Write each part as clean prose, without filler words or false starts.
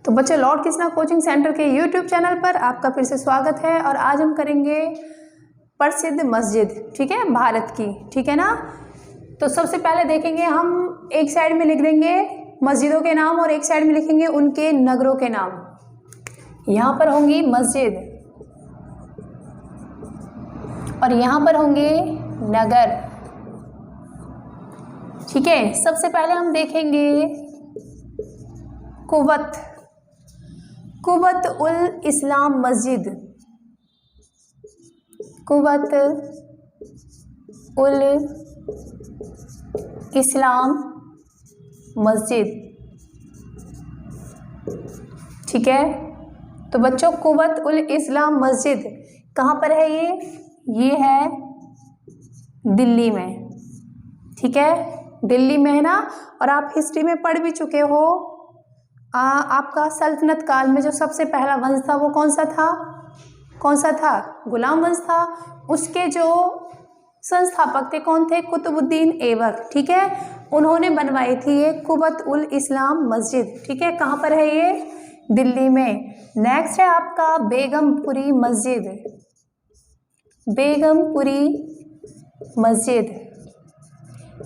तो बच्चों, Lord Krishna coaching centre के यूट्यूब चैनल पर आपका फिर से स्वागत है। और आज हम करेंगे प्रसिद्ध मस्जिद, ठीक है, भारत की, ठीक है ना। तो सबसे पहले देखेंगे हम, एक साइड में लिख देंगे मस्जिदों के नाम और एक साइड में लिखेंगे उनके नगरों के नाम। यहाँ पर होंगी मस्जिद और यहाँ पर होंगे नगर, ठीक है। सबसे पहले हम देखेंगे कुवत उल इस्लाम मस्जिद, कुवत उल इस्लाम मस्जिद, ठीक है। तो बच्चों, कुवत उल इस्लाम मस्जिद कहाँ पर है? ये है दिल्ली में, ठीक है, दिल्ली में है ना। और आप हिस्ट्री में पढ़ भी चुके हो, आपका सल्तनत काल में जो सबसे पहला वंश था वो कौन सा था? गुलाम वंश था। उसके जो संस्थापक थे कौन थे? कुतुबुद्दीन ऐबक, ठीक है। उन्होंने बनवाई थी ये कुवत उल इस्लाम मस्जिद, ठीक है। कहाँ पर है ये? दिल्ली में। नेक्स्ट है आपका बेगमपुरी मस्जिद, बेगमपुरी मस्जिद,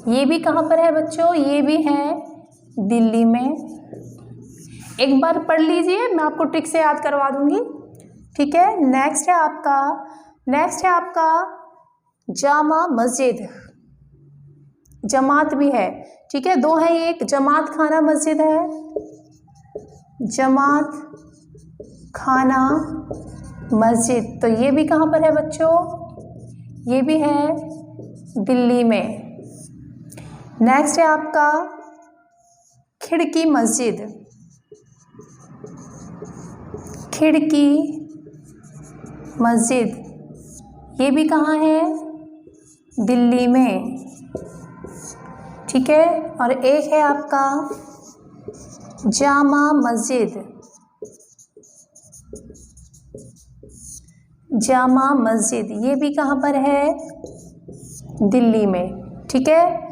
ये भी कहाँ पर है बच्चों? ये भी है दिल्ली में। एक बार पढ़ लीजिए, मैं आपको ट्रिक से याद करवा दूंगी, ठीक है। नेक्स्ट है आपका जामा मस्जिद, जमात भी है, ठीक है, दो है। एक जमात खाना मस्जिद है, जमात खाना मस्जिद, तो ये भी कहाँ पर है बच्चों? ये भी है दिल्ली में। नेक्स्ट है आपका खिड़की मस्जिद, खिड़की मस्जिद, ये भी कहाँ है? दिल्ली में, ठीक है। और एक है आपका जामा मस्जिद, जामा मस्जिद, ये भी कहाँ पर है? दिल्ली में, ठीक है।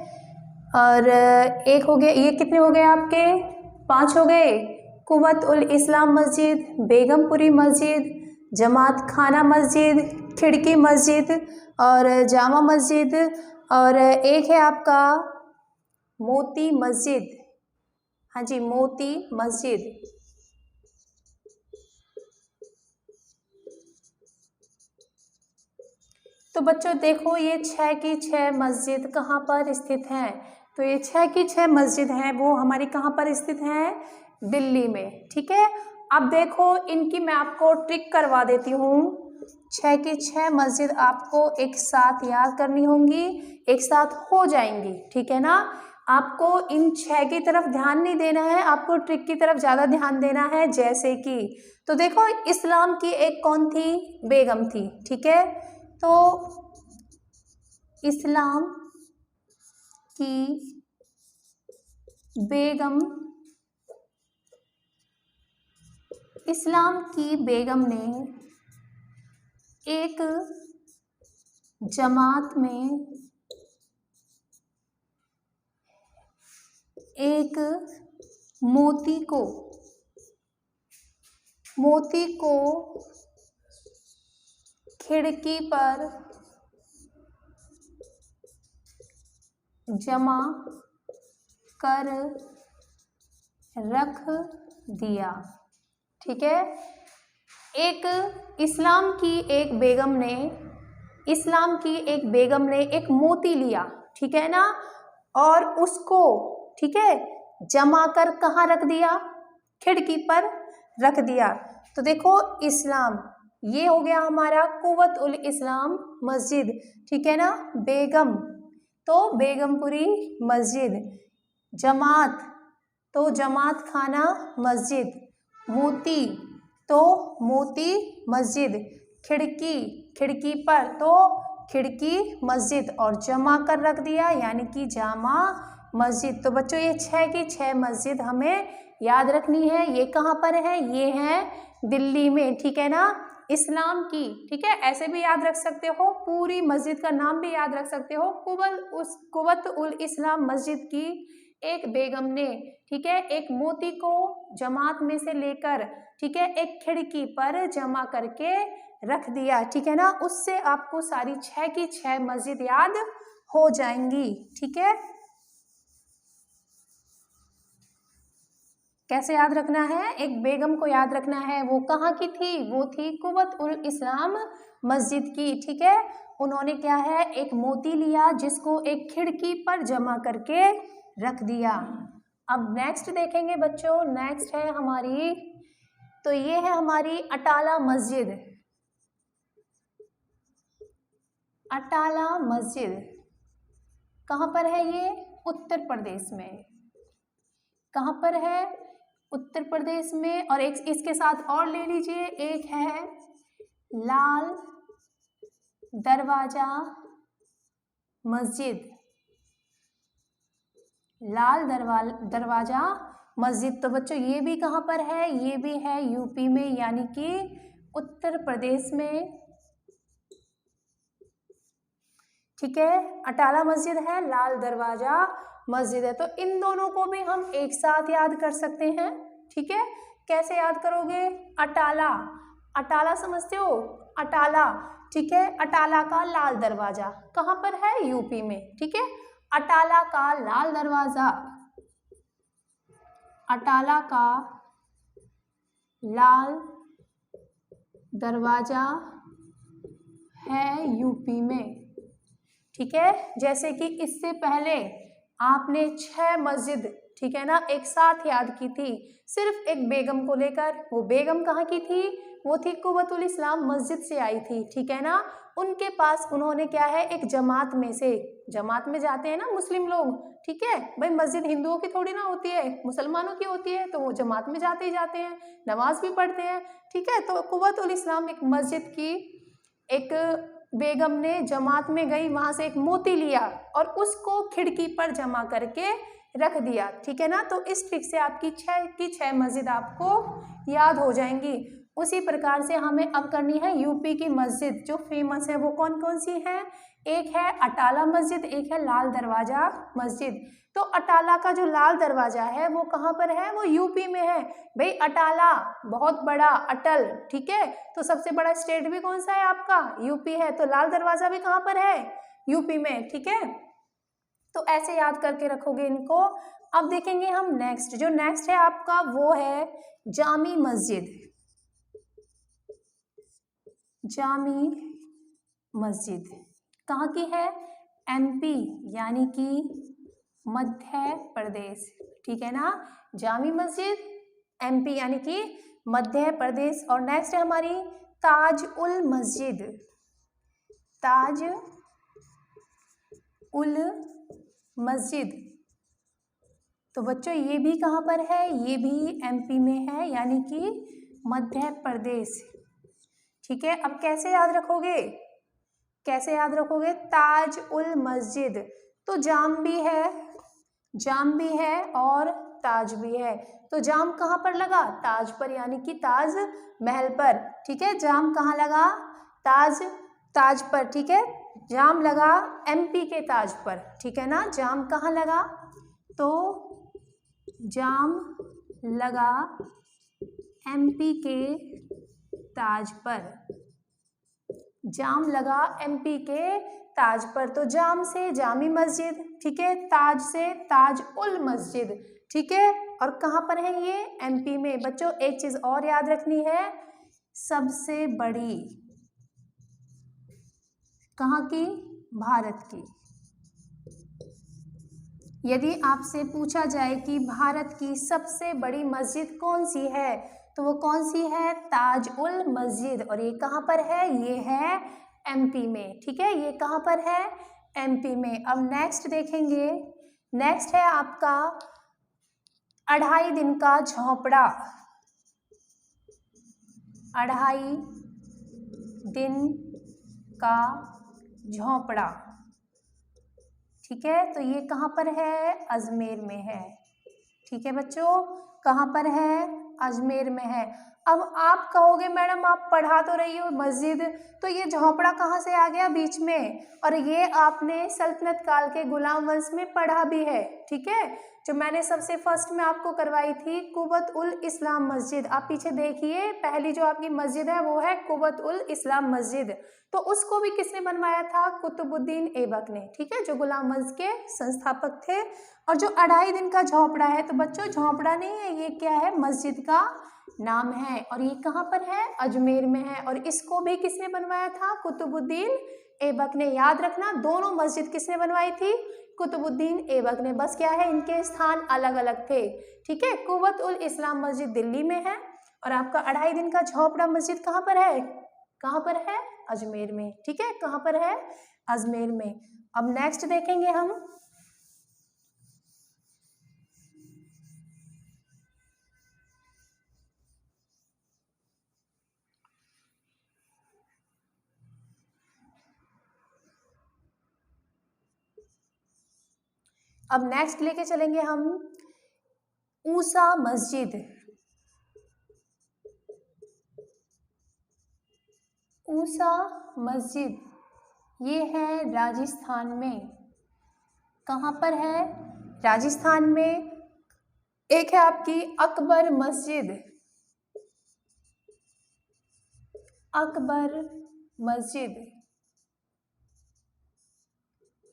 और एक हो गया, ये कितने हो गए आपके? 5 हो गए। कुवत उल इस्लाम मस्जिद, बेगमपुरी मस्जिद, जमात खाना मस्जिद, खिड़की मस्जिद और जामा मस्जिद, और एक है आपका मोती मस्जिद, हाँ जी, मोती मस्जिद। तो बच्चों देखो, ये 6 की 6 मस्जिद कहाँ पर स्थित हैं? तो ये 6 की 6 मस्जिद हैं, वो हमारी कहाँ पर स्थित हैं? दिल्ली में, ठीक है। अब देखो, इनकी मैं आपको ट्रिक करवा देती हूँ। 6 की 6 मस्जिद आपको एक साथ याद करनी होंगी, एक साथ हो जाएंगी, ठीक है ना। आपको इन 6 की तरफ ध्यान नहीं देना है, आपको ट्रिक की तरफ ज़्यादा ध्यान देना है। जैसे कि, तो देखो, इस्लाम की एक कौन थी? बेगम थी, ठीक है। तो इस्लाम की बेगम, इस्लाम की बेगम ने एक जमात में एक मोती को खिड़की पर जमा कर रख दिया, ठीक है। इस्लाम की एक बेगम ने एक मोती लिया, ठीक है ना, और उसको, ठीक है, जमा कर कहाँ रख दिया? खिड़की पर रख दिया। तो देखो, इस्लाम, ये हो गया हमारा कुवत उल इस्लाम मस्जिद, ठीक है ना। बेगम तो बेगमपुरी मस्जिद, जमात तो जमात खाना मस्जिद, मोती तो मोती मस्जिद, खिड़की पर तो खिड़की मस्जिद, और जमा कर रख दिया यानी कि जामा मस्जिद। तो बच्चों, ये 6 की 6 मस्जिद हमें याद रखनी है। ये कहाँ पर है? ये है दिल्ली में, ठीक है ना। इस्लाम की, ठीक है, ऐसे भी याद रख सकते हो, पूरी मस्जिद का नाम भी याद रख सकते हो। कुवत उल इस्लाम मस्जिद की एक बेगम ने, ठीक है, एक मोती को जमात में से लेकर, ठीक है, एक खिड़की पर जमा करके रख दिया, ठीक है ना। उससे आपको सारी 6 की 6 मस्जिद याद हो जाएंगी, ठीक है। कैसे याद रखना है? एक बेगम को याद रखना है, वो कहाँ की थी? वो थी कुव्वत उल इस्लाम मस्जिद की, ठीक है। उन्होंने क्या है, एक मोती लिया जिसको एक खिड़की पर जमा करके रख दिया। अब नेक्स्ट देखेंगे बच्चों, नेक्स्ट है हमारी, तो ये है हमारी अटाला मस्जिद। अटाला मस्जिद कहाँ पर है? ये उत्तर प्रदेश में। कहाँ पर है? उत्तर प्रदेश में। और एक इसके साथ और ले लीजिए, एक है लाल दरवाजा मस्जिद। लाल दरवाजा मस्जिद, तो बच्चों ये भी कहाँ पर है? ये भी है यूपी में, यानी कि उत्तर प्रदेश में, ठीक है। अटाला मस्जिद है, लाल दरवाजा मस्जिद है। तो इन दोनों को भी हम एक साथ याद कर सकते हैं, ठीक है। कैसे याद करोगे? अटाला, अटाला समझते हो? अटाला, ठीक है। अटाला का लाल दरवाजा कहाँ पर है? यूपी में, ठीक है। अटाला का लाल दरवाजा, अटाला का लाल दरवाजा है यूपी में, ठीक है। जैसे कि इससे पहले आपने 6 मस्जिद, ठीक है ना, एक साथ याद की थी, सिर्फ एक बेगम को लेकर। वो बेगम कहाँ की थी? वो थी कुव्वतुल इस्लाम मस्जिद से आई थी, ठीक है ना। उनके पास उन्होंने क्या है, एक जमात में से, जमात में जाते हैं ना मुस्लिम लोग, ठीक है भाई, मस्जिद हिंदुओं की थोड़ी ना होती है, मुसलमानों की होती है, तो वो जमात में जाते ही जाते हैं, नमाज भी पढ़ते हैं, ठीक है। तो कुव्वतुल इस्लाम एक मस्जिद की एक बेगम ने जमात में गई, वहां से एक मोती लिया और उसको खिड़की पर जमा करके रख दिया, ठीक है ना। तो इस ट्रिक से आपकी 6 की 6 मस्जिद आपको याद हो जाएंगी। उसी प्रकार से हमें अब करनी है यूपी की मस्जिद जो फेमस है, वो कौन कौन सी है? एक है अटाला मस्जिद, एक है लाल दरवाजा मस्जिद। तो अटाला का जो लाल दरवाजा है वो कहाँ पर है? वो यूपी में है भाई। अटाला बहुत बड़ा, अटल, ठीक है। तो सबसे बड़ा स्टेट भी कौन सा है आपका? यूपी है। तो लाल दरवाजा भी कहाँ पर है? यूपी में, ठीक है। तो ऐसे याद करके रखोगे इनको। अब देखेंगे हम नेक्स्ट, जो नेक्स्ट है आपका वो है जामी मस्जिद। जामी मस्जिद कहाँ की है? एमपी, यानी कि मध्य प्रदेश, ठीक है ना। जामी मस्जिद एमपी यानी कि मध्य प्रदेश। और नेक्स्ट है हमारी ताज उल मस्जिद। ताज उल मस्जिद, तो बच्चों ये भी कहाँ पर है? ये भी एमपी में है, यानी कि मध्य प्रदेश, ठीक है। अब कैसे याद रखोगे? कैसे याद रखोगे? ताज उल मस्जिद, तो जाम भी है, जाम भी है और ताज भी है। तो जाम कहाँ पर लगा? ताज पर, यानी कि ताज महल पर, ठीक है। जाम कहाँ लगा? ताज, ताज पर, ठीक है। जाम लगा एमपी के ताज पर, ठीक है ना। जाम कहाँ लगा? तो जाम लगा एमपी के ताज पर, जाम लगा एमपी के ताज पर। तो जाम से जामी मस्जिद, ठीक है। ताज से ताज उल मस्जिद, ठीक है। और कहाँ पर है ये? एमपी में। बच्चों एक चीज और याद रखनी है, सबसे बड़ी, कहाँ की? भारत की। यदि आपसे पूछा जाए कि भारत की सबसे बड़ी मस्जिद कौन सी है, तो वो कौन सी है? ताज उल मस्जिद। और ये कहाँ पर है? ये है एमपी में, ठीक है। ये कहाँ पर है? एमपी में। अब नेक्स्ट देखेंगे, नेक्स्ट है आपका 2.5 दिन का झोपड़ा। 2.5 दिन का झोपड़ा, ठीक है। तो ये कहाँ पर है? अजमेर में है, ठीक है बच्चों। कहाँ पर है? अजमेर में है। अब आप कहोगे मैडम आप पढ़ा तो रही हो मस्जिद, तो ये झोपड़ा कहाँ से आ गया बीच में? और ये आपने सल्तनत काल के गुलाम वंश में पढ़ा भी है, ठीक है, जो मैंने सबसे फर्स्ट में आपको करवाई थी कुव्वत उल इस्लाम मस्जिद, आप पीछे देखिए, पहली जो आपकी मस्जिद है वो है कुव्वत उल इस्लाम मस्जिद। तो उसको भी किसने बनवाया था? कुतुबुद्दीन ऐबक ने, ठीक है, जो गुलाम मस्जिद के संस्थापक थे। और जो 2.5 दिन का झोंपड़ा है, तो बच्चों झोंपड़ा नहीं है, ये क्या है? मस्जिद का नाम है। और ये कहाँ पर है? अजमेर में है। और इसको भी किसने बनवाया था? कुतुबुद्दीन ऐबक ने। याद रखना, दोनों मस्जिद किसने बनवाई थी? कुतुबुद्दीन ऐबक ने। बस क्या है, इनके स्थान अलग अलग थे, ठीक है। कुव्वत उल इस्लाम मस्जिद दिल्ली में है और आपका 2.5 दिन का झोंपड़ा मस्जिद कहाँ पर है? कहाँ पर है? अजमेर में, ठीक है। कहाँ पर है? अजमेर में। अब नेक्स्ट देखेंगे हम, अब नेक्स्ट लेके चलेंगे हम ऊसा मस्जिद। ऊसा मस्जिद ये है राजस्थान में। कहाँ पर है? राजस्थान में। एक है आपकी अकबर मस्जिद। अकबर मस्जिद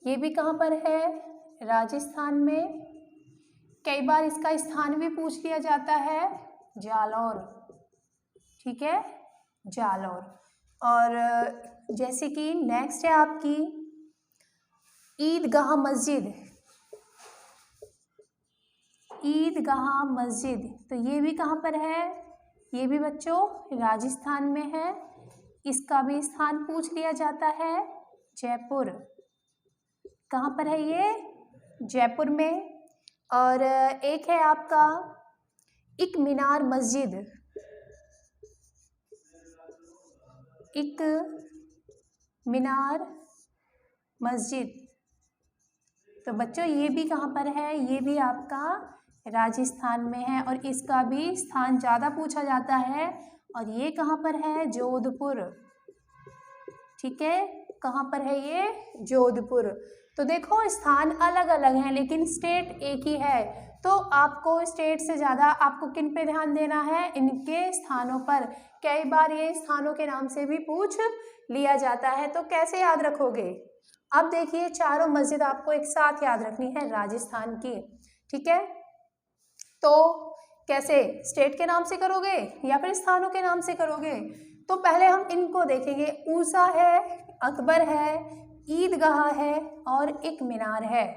ये भी कहाँ पर है? राजस्थान में। कई बार इसका स्थान भी पूछ लिया जाता है, जालौर, ठीक है, जालौर। और जैसे कि नेक्स्ट है आपकी ईदगाह मस्जिद। ईदगाह मस्जिद, तो ये भी कहाँ पर है? ये भी बच्चों राजस्थान में है। इसका भी स्थान पूछ लिया जाता है, जयपुर। कहाँ पर है ये? जयपुर में। और एक है आपका इक मीनार मस्जिद। इक मीनार मस्जिद, तो बच्चों ये भी कहाँ पर है? ये भी आपका राजस्थान में है और इसका भी स्थान ज़्यादा पूछा जाता है। और ये कहाँ पर है? जोधपुर, ठीक है। कहाँ पर है ये? जोधपुर। तो देखो स्थान अलग अलग हैं लेकिन स्टेट एक ही है। तो आपको स्टेट से ज़्यादा आपको किन पे ध्यान देना है? इनके स्थानों पर। कई बार ये स्थानों के नाम से भी पूछ लिया जाता है, तो कैसे याद रखोगे? अब देखिए, चारों मस्जिद आपको एक साथ याद रखनी है राजस्थान की, ठीक है। तो कैसे, स्टेट के नाम से करोगे या फिर स्थानों के नाम से करोगे? तो पहले हम इनको देखेंगे। ऊसा है, अकबर है, ईदगाह है और एक मीनार है,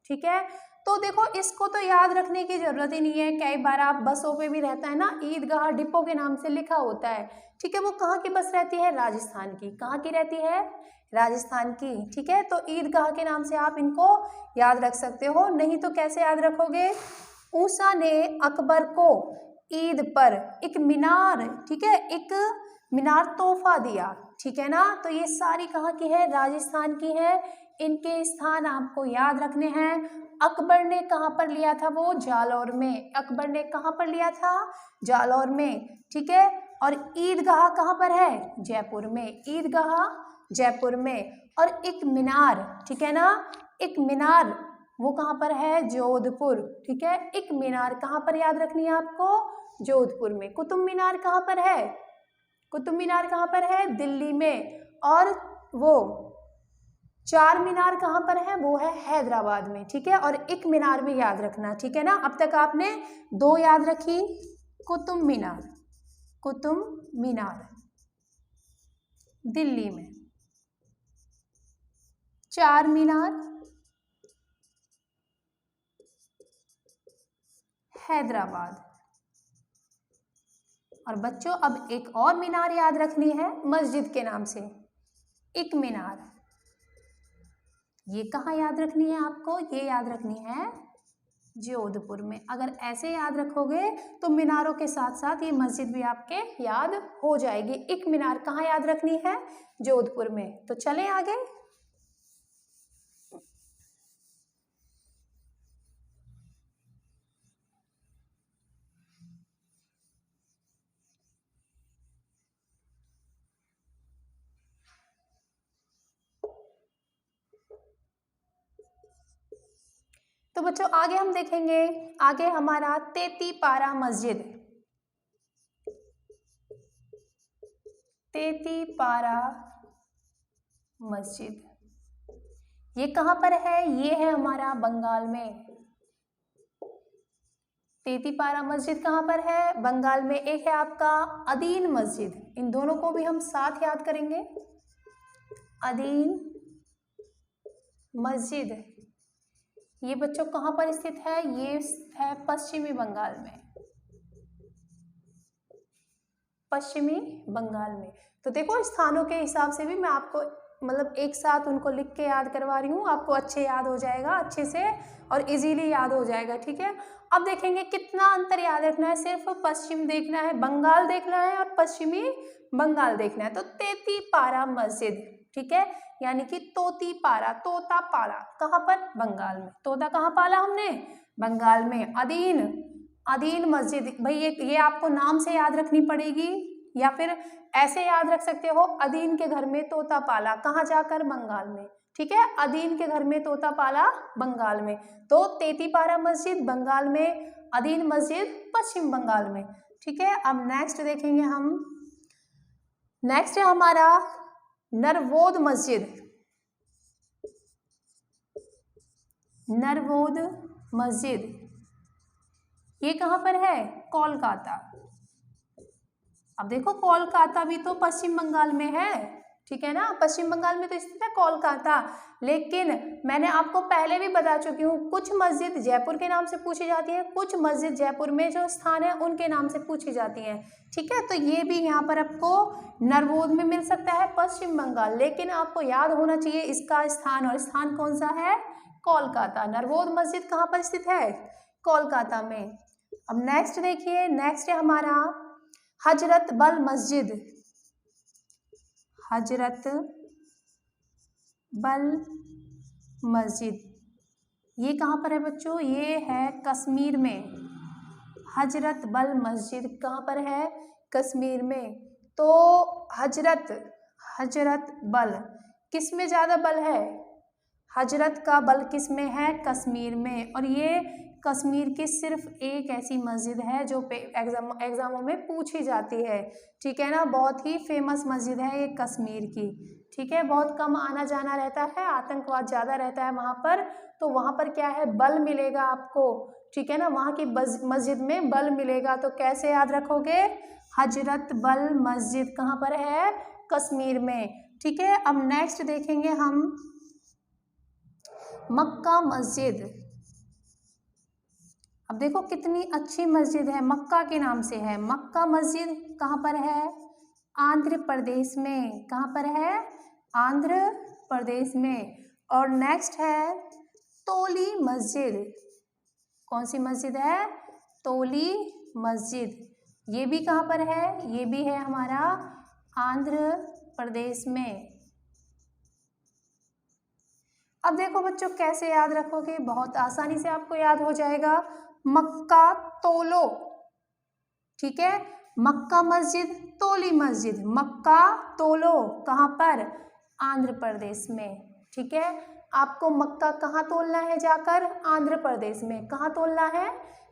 ठीक है। तो देखो इसको तो याद रखने की जरूरत ही नहीं है। कई बार आप बसों पे भी रहता है ना, ईदगाह डिपो के नाम से लिखा होता है, ठीक है। वो कहाँ की बस रहती है? राजस्थान की। कहाँ की रहती है? राजस्थान की, ठीक है। तो ईदगाह के नाम से आप इनको याद रख सकते हो। नहीं तो कैसे याद रखोगे? ऊसा ने अकबर को ईद पर एक मीनार, ठीक है, एक मीनार तोहफा दिया, ठीक है ना। तो ये सारी कहाँ की है? राजस्थान की है। इनके स्थान आपको याद रखने हैं। अकबर ने कहाँ पर लिया था? वो जालौर में। अकबर ने कहाँ पर लिया था? जालौर में, ठीक है। और ईदगाह कहाँ पर है? जयपुर में। ईदगाह जयपुर में। और एक मीनार, ठीक है ना, एक मीनार वो कहाँ पर है? जोधपुर, ठीक है। एक मीनार कहाँ पर याद रखनी है आपको? जोधपुर में। कुतुब मीनार कहाँ पर है? कुतुब मीनार कहाँ पर है? दिल्ली में। और वो चार मीनार कहाँ पर है? वो है हैदराबाद में, ठीक है। और एक मीनार भी याद रखना, ठीक है ना। अब तक आपने 2 याद रखी, कुतुब मीनार, कुतुब मीनार दिल्ली में, चार मीनार हैदराबाद। और बच्चों अब एक और मीनार याद रखनी है मस्जिद के नाम से, एक मीनार। ये कहाँ याद रखनी है आपको? ये याद रखनी है जोधपुर में। अगर ऐसे याद रखोगे तो मीनारों के साथ साथ ये मस्जिद भी आपके याद हो जाएगी। एक मीनार कहाँ याद रखनी है? जोधपुर में। तो चलें आगे। तो बच्चों आगे हम देखेंगे, आगे हमारा तेतीपारा मस्जिद। तेतीपारा मस्जिद ये कहाँ पर है? ये है हमारा बंगाल में। तेतीपारा मस्जिद कहाँ पर है? बंगाल में। एक है आपका अदीन मस्जिद, इन दोनों को भी हम साथ याद करेंगे। अदीन मस्जिद ये बच्चों कहाँ पर स्थित है? ये है पश्चिमी बंगाल में। पश्चिमी बंगाल में। तो देखो स्थानों के हिसाब से भी मैं आपको मतलब एक साथ उनको लिख के याद करवा रही हूँ, आपको अच्छे याद हो जाएगा, अच्छे से और इजीली याद हो जाएगा। ठीक है, अब देखेंगे कितना अंतर याद रखना है। सिर्फ पश्चिम देखना है, बंगाल देखना है और पश्चिमी बंगाल देखना है। तो तेतीपारा मस्जिद, ठीक है, यानी कि तोतीपारा, तोता पाला कहाँ पर? बंगाल में। तोता कहाँ पाला हमने? बंगाल में। अदीन मस्जिद, भाई ये आपको नाम से याद रखनी पड़ेगी या फिर ऐसे याद रख सकते हो, अदीन के घर में तोता पाला, कहाँ जाकर? बंगाल में। ठीक है, अदीन के घर में तोता पाला, बंगाल में। तो तेतीपारा मस्जिद बंगाल में, अदीन मस्जिद पश्चिम बंगाल में। ठीक है, अब नेक्स्ट देखेंगे हम। नेक्स्ट है हमारा नरवोद मस्जिद। नरवोद मस्जिद ये कहाँ पर है? कोलकाता। अब देखो कोलकाता भी तो पश्चिम बंगाल में है, ठीक है ना, पश्चिम बंगाल में तो स्थित है कोलकाता। लेकिन मैंने आपको पहले भी बता चुकी हूँ, कुछ मस्जिद जयपुर के नाम से पूछी जाती है, कुछ मस्जिद जयपुर में जो स्थान है उनके नाम से पूछी जाती हैं। ठीक है, तो ये भी यहाँ पर आपको नरवोद में मिल सकता है, पश्चिम बंगाल। लेकिन आपको याद होना चाहिए इसका स्थान, और स्थान कौन सा है? कोलकाता। नरवोद मस्जिद कहाँ पर स्थित है? कोलकाता में। अब नेक्स्ट देखिए, नेक्स्ट है हमारा हजरत बल मस्जिद। हजरत बल मस्जिद ये कहाँ पर है बच्चों? ये है कश्मीर में। हजरत बल मस्जिद कहाँ पर है? कश्मीर में। तो हजरत बल किस में ज़्यादा बल है? हजरत का बल किस में है? कश्मीर में। और ये कश्मीर की सिर्फ एक ऐसी मस्जिद है जो एग्जामों में पूछी जाती है। ठीक है ना, बहुत ही फेमस मस्जिद है ये कश्मीर की। ठीक है, बहुत कम आना जाना रहता है, आतंकवाद ज़्यादा रहता है वहाँ पर, तो वहाँ पर क्या है? बल मिलेगा आपको। ठीक है ना, वहाँ की मस्जिद में बल मिलेगा। तो कैसे याद रखोगे? हजरत बल मस्जिद कहाँ पर है? कश्मीर में। ठीक है, अब नेक्स्ट देखेंगे हम मक्का मस्जिद। अब देखो कितनी अच्छी मस्जिद है, मक्का के नाम से है। मक्का मस्जिद कहाँ पर है? आंध्र प्रदेश में। कहाँ पर है? आंध्र प्रदेश में। और नेक्स्ट है तोली मस्जिद। कौन सी मस्जिद है? तोली मस्जिद। ये भी कहाँ पर है? ये भी है हमारा आंध्र प्रदेश में। अब देखो बच्चों कैसे याद रखोगे, बहुत आसानी से आपको याद हो जाएगा। मक्का तोलो, ठीक है, मक्का मस्जिद, तोली मस्जिद, मक्का तोलो कहाँ पर? आंध्र प्रदेश में। ठीक है, आपको मक्का कहाँ तोलना है? जाकर आंध्र प्रदेश में। कहाँ तोलना है?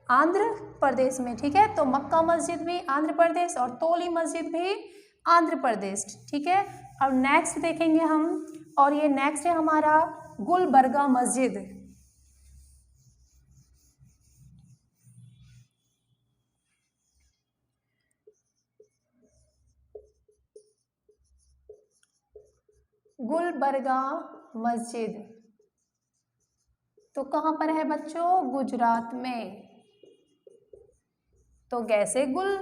आंध्र प्रदेश में। ठीक है, तो मक्का मस्जिद भी आंध्र प्रदेश और तोली मस्जिद भी आंध्र प्रदेश। ठीक है, अब नेक्स्ट देखेंगे हम, और ये नेक्स्ट है हमारा गुलबर्गा मस्जिद। गुलबर्गा मस्जिद तो कहाँ पर है बच्चों? गुजरात में। तो गैसे गुल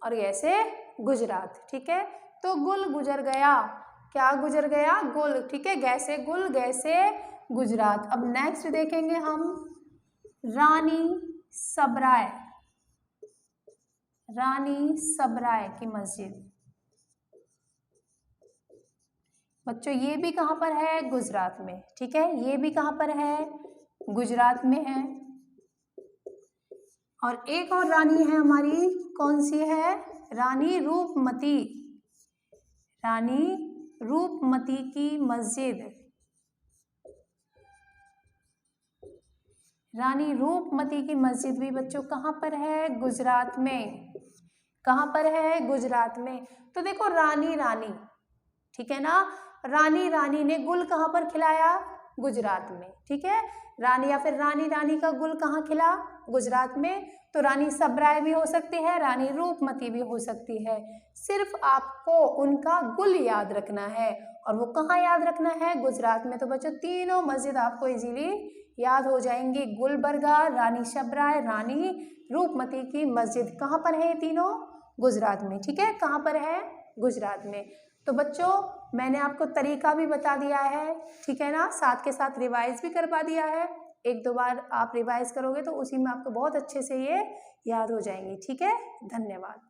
और गैसे गुजरात। ठीक है, तो गुल गुजर गया, क्या गुजर गया? गुल। ठीक है, गैसे गुल, गैसे गुजरात। अब नेक्स्ट देखेंगे हम रानी सबराय। रानी सबराय की मस्जिद बच्चों ये भी कहाँ पर है? गुजरात में। ठीक है, ये भी कहाँ पर है? गुजरात में है। और एक और रानी है हमारी, कौन सी है? रानी रूपमती। रानी रूपमती की मस्जिद। रानी रूपमती की मस्जिद भी बच्चों कहाँ पर है? गुजरात में। कहाँ पर है? गुजरात में। तो देखो रानी रानी, ठीक है ना, रानी रानी ने गुल कहाँ पर खिलाया? गुजरात में, ठीक है। रानी या फिर रानी रानी का गुल कहाँ खिला? गुजरात में। तो रानी सब्राय भी हो सकती है, रानी रूपमती भी हो सकती है। सिर्फ आपको उनका गुल याद रखना है, और वो कहाँ याद रखना है? गुजरात में। तो बच्चों तीनों मस्जिद आपको इजीली याद हो जाएंगी। गुलबर्गा, रानी सब्राय, रानी रूपमती की मस्जिद कहाँ पर है? ये तीनों गुजरात में, ठीक है। कहाँ पर है? गुजरात में। तो बच्चों मैंने आपको तरीका भी बता दिया है, ठीक है ना, साथ के साथ रिवाइज भी करवा दिया है। एक दो बार आप रिवाइज करोगे तो उसी में आपको बहुत अच्छे से ये याद हो जाएंगी, ठीक है। धन्यवाद।